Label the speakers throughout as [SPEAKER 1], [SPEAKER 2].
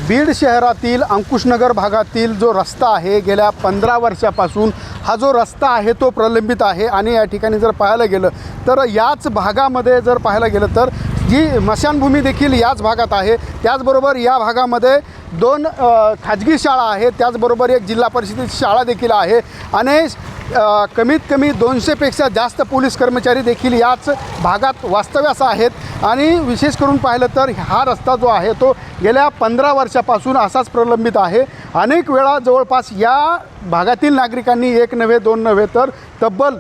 [SPEAKER 1] बीड शहरातील अंकुशनगर भागातील जो रस्ता आहे गेल्या 15 वर्षापासून हा जो रस्ता आहे तो प्रलंबित आहे आणि या ठिकाणी जर पाहायला गेलं तर याच भागामध्ये जर पाहायला गेलं तर जी स्मशानभूमी देखील याच भागात आहे। त्याचबरोबर या भागामध्ये 2 खाजगी शाळा आहेत, त्याचबरोबर एक जिल्हा परिषदेची शाळा देखील आहे आणि कमीत कमी 200पेक्षा जास्त पोलीस कर्मचारी देखील याच भागात वास्तव्यास आहेत। आणि विशेष करून पाहिलं तर हा रस्ता जो आहे तो गेल्या 15 वर्षापासून असाच प्रलंबित आहे। अनेक वेळा जवळपास या भागातील नागरिकांनी एक नव्हे दोन नव्हे तर तब्बल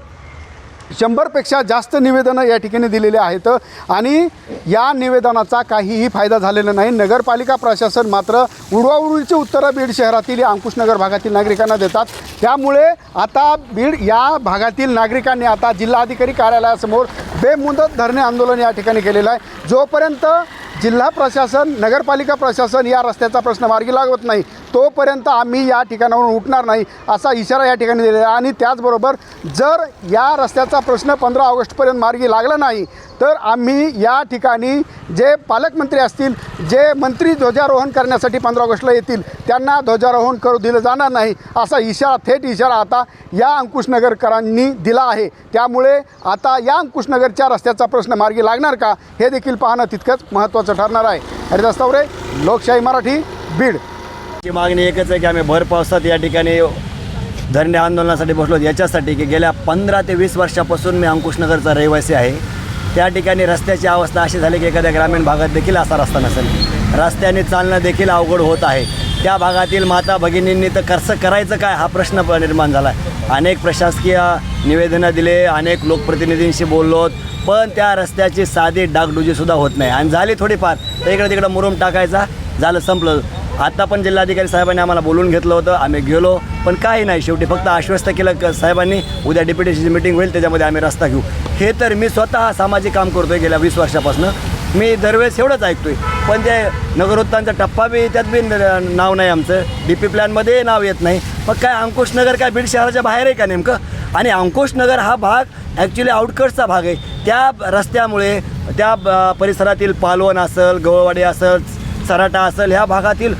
[SPEAKER 1] 100पेक्षा जास्त निवेदनं या ठिकाणी दिलेली आहेत आणि या निवेदनाचा काहीही फायदा झालेला नाही। नगरपालिका प्रशासन मात्र उडवाउडवीची उत्तरं बीड शहरातील अंकुशनगर भागातील नागरिकांना देतात। त्यामुळे आता बीड या भागातील नागरिकांनी आता जिल्हाधिकारी कार्यालयासमोर बेमुदत धरणे आंदोलन या ठिकाणी केलेलं आहे। जोपर्यंत जिल्हा प्रशासन नगरपालिका प्रशासन या रस्त्याचा प्रश्न मार्गी लागवत नाही तोपर्यंत आम्ही या ठिकाणावरून उठणार नाही असा इशारा या ठिकाणी दिलेला आहे। आणि त्याचबरोबर जर या रस्त्याचा प्रश्न 15 ऑगस्टपर्यंत मार्गी लागला नाही तर आम्ही या ठिकाणी जे पालकमंत्री असतील, जे मंत्री ध्वजारोहण करण्यासाठी 15 ऑगस्टला येतील त्यांना ध्वजारोहण करू दिलं जाणार नाही असा इशारा, थेट इशारा आता या अंकुशनगरकरांनी दिला आहे। त्यामुळे आता या अंकुशनगरच्या रस्त्याचा प्रश्न मार्गी लागणार का हे देखील पाहणं तितकंच महत्त्वाचं ठरणार आहे। हरिदास तावरे, लोकशाही मराठी, बीड।
[SPEAKER 2] ची मागणी एकच आहे की आम्ही भर पावसात या ठिकाणी धरणे आंदोलनासाठी बसलो याच्यासाठी की गेल्या 15 ते 20 वर्षापासून मी अंकुशनगरचा रहिवासी आहे। त्या ठिकाणी रस्त्याची अवस्था अशी झाली की एखाद्या ग्रामीण भागात देखील असा रस्ता नसेल, रस्त्याने चालणं देखील अवघड होत आहे। त्या भागातील माता भगिनींनी तर कसं करायचं काय हा प्रश्न निर्माण झाला आहे। अनेक प्रशासकीय निवेदनं दिले, अनेक लोकप्रतिनिधींशी बोललोत, पण त्या रस्त्याची साधी डागडुजीसुद्धा होत नाही आणि झाली थोडीफार तर इकडं तिकडं मुरुम टाकायचा, झालं संपलं। आता पण जिल्हाधिकारी साहेबांनी आम्हाला बोलून घेतलं होतं, आम्ही गेलो पण काही नाही, शेवटी फक्त आश्वस्त केलं साहेबांनी उद्या डिप्युटेशनची मीटिंग होईल त्याच्यामध्ये आम्ही रस्ता घेऊ। हे तर मी स्वतः सामाजिक काम करतो आहे गेल्या 20 वर्षापासून, मी दरवेळेस एवढंच ऐकतो आहे। पण ते नगरोत्थानचा टप्पा बी त्यात बी नाव नाही आमचं, DP प्लॅनमध्ये नाव येत नाही। मग काय अंकुशनगर काय बीड शहराच्या बाहेर आहे का नेमकं? आणि अंकुशनगर हा भाग ॲक्च्युली आउटकट्सचा भाग आहे। त्या रस्त्यामुळे त्या परिसरातील पालवण असेल, गवळवाडी असेल, सराटा असेल, ह्या भागातील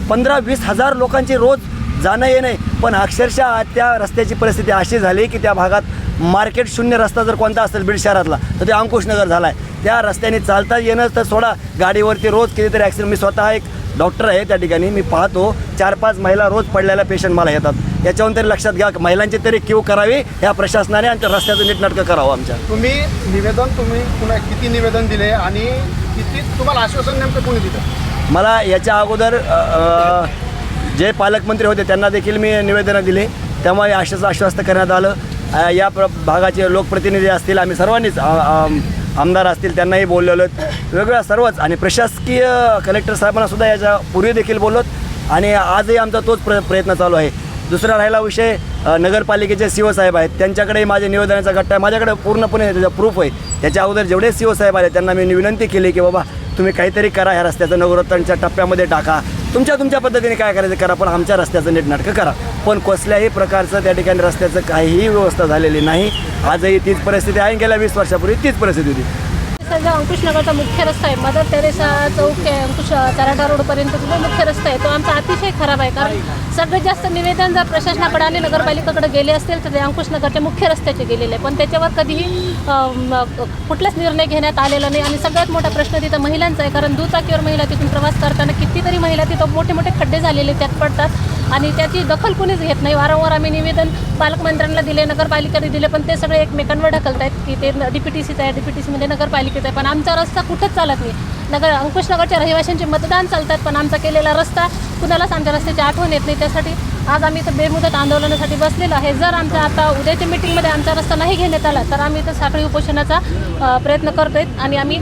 [SPEAKER 2] 15-20 हजार लोकांचे रोज जाणं येणं आहे। पण अक्षरशः त्या रस्त्याची परिस्थिती अशी झाली की त्या भागात मार्केट शून्य रस्ता जर कोणता असेल बीड शहरातला तर ते अंकुशनगर झाला आहे। त्या रस्त्याने चालता येणं तर सोडा, गाडीवरती रोज कितीतरी ॲक्सिडेंट, मी स्वतः एक डॉक्टर आहे त्या ठिकाणी, मी पाहतो 4-5 महिला रोज पडलेल्या पेशंट मला येतात। याच्यावरून तरी लक्षात घ्या, महिलांची तरी क्यू करावी या प्रशासनाने आणि त्या रस्त्याचं नीटनाटकं करावं। आमच्या
[SPEAKER 1] तुम्ही पुन्हा किती निवेदन दिले आणि किती तुम्हाला आश्वासन नेमकं कोणी दिलं?
[SPEAKER 2] मला याच्या अगोदर जे पालकमंत्री होते त्यांना देखील मी निवेदनं दिले, त्यामुळे आश्वस्त करण्यात आलं। या भागाचे लोकप्रतिनिधी असतील, आम्ही सर्वांनीच आमदार असतील त्यांनाही बोललेलो, वेगवेगळ्या सर्वच, आणि प्रशासकीय कलेक्टर साहेबांनासुद्धा याच्या पूर्वी देखील बोललोत आणि आजही आमचा तोच प्रयत्न चालू आहे। दुसरा राहिला विषय नगरपालिकेचे CO साहेब आहेत, त्यांच्याकडेही माझ्या निवेदनाचा गट्टा आहे, माझ्याकडे पूर्णपणे त्याचा प्रूफ आहे। त्याच्या अगोदर जेवढे CO साहेब आले त्यांना मी विनंती केली की बाबा तुम्ही काहीतरी करा, ह्या रस्त्याचं नगरोत्थानच्या टप्प्यामध्ये टाका, तुमच्या पद्धतीने काय करायचं करा, पण आमच्या रस्त्याचं नीटनाटकं करा। पण कसल्याही प्रकारचं त्या ठिकाणी रस्त्याचं काहीही व्यवस्था झालेली नाही। आजही तीच परिस्थिती आहे, गेल्या 20 वर्षापूर्वी तीच परिस्थिती होती।
[SPEAKER 3] जो अंकुशनगरचा मुख्य रस्ता आहे, मदर तेरेसा चौक ते सराटा रोडपर्यंत जो मुख्य रस्ता आहे तो आमचा अतिशय खराब आहे। कारण सगळ्यात जास्त निवेदन जर प्रशासनाकडे आणि नगरपालिकेकडे गेले असतील तर ते अंकुशनगरच्या मुख्य रस्त्याचे गेलेले आहे, पण त्याच्यावर कधीही कुठलाच निर्णय घेण्यात आलेला नाही। आणि सगळ्यात मोठा प्रश्न तिथं महिलांचा आहे, कारण दुचाकीवर महिला तिथून प्रवास करताना कितीतरी महिला तिथं मोठे मोठे खड्डे झालेले त्यात पडतात आणि त्याची दखल कोणीच घेत नाही। वारंवार आम्ही निवेदन पालकमंत्र्यांना दिले, नगरपालिकेने दिले, पण ते सगळे एकमेकांवर ढकलत आहेत की ते DPTCचं आहे, DPTCमध्ये नगरपालिकेचं आहे, पण आमचा रस्ता कुठंच चालत नाही। अंकुशनगरच्या रहिवाशांचे मतदान चालतात, पण आमचा केलेला रस्ता कुणालाच आमच्या रस्त्याची आठवण येत नाही। त्यासाठी आज आम्ही इथं बेमुदत आंदोलनासाठी बसलेलो आहे। जर आमच्या आता उद्याच्या मीटिंगमध्ये आमचा रस्ता नाही घेण्यात आला तर आम्ही इथं साखळी उपोषणाचा प्रयत्न करतोय आणि आम्ही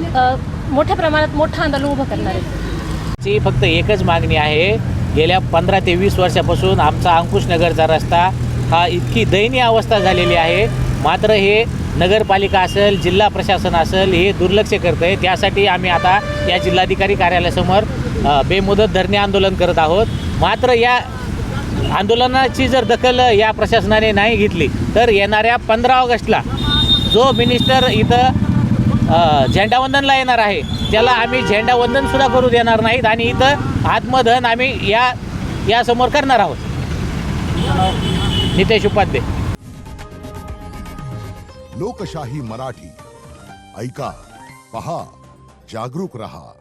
[SPEAKER 3] मोठ्या प्रमाणात मोठं आंदोलन उभं करणार आहे।
[SPEAKER 4] ची फक्त एकच मागणी आहे, गेल्या 15 ते 20 वर्षापासून आमचा अंकुशनगरचा रस्ता हा इतकी दयनीय अवस्था झालेली आहे, मात्र हे नगरपालिका असेल, जिल्हा प्रशासन असेल, हे दुर्लक्ष करतं आहे। त्यासाठी आम्ही आता या जिल्हाधिकारी कार्यालयासमोर बेमुदत धरणे आंदोलन करत आहोत। मात्र या आंदोलनाची जर दखल या प्रशासनाने नाही घेतली तर येणाऱ्या 15 ऑगस्टला जो मिनिस्टर इथं झेंडावंदनला येणार आहे त्याला आम्ही झेंडावंदन सुद्धा करू देणार नाहीत आणि इथं आत्मदहन आम्ही या समोर करणार आहोत. नितेश उपाध्ये.
[SPEAKER 5] लोकशाही मराठी ऐका, पहा, जागरूक रहा.